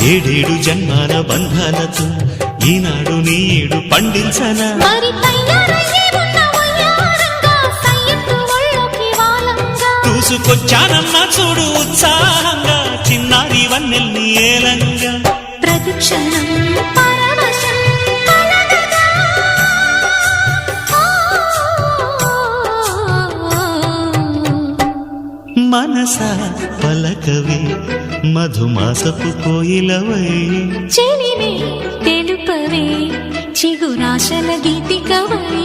ఏడేడు జన్మాల బంధాలతో ఈనాడు నీడు పండించనా చూసుకొచ్చానమ్మా చూడు ఉత్సాహంగా చిన్నారి వన్నెల్ని ఏలంగా ప్రతిక్షణం మనసా పలకవే మధుమాసపు కోయిలవై చెలివే తెలుపవే చిగురాశల గీతికవై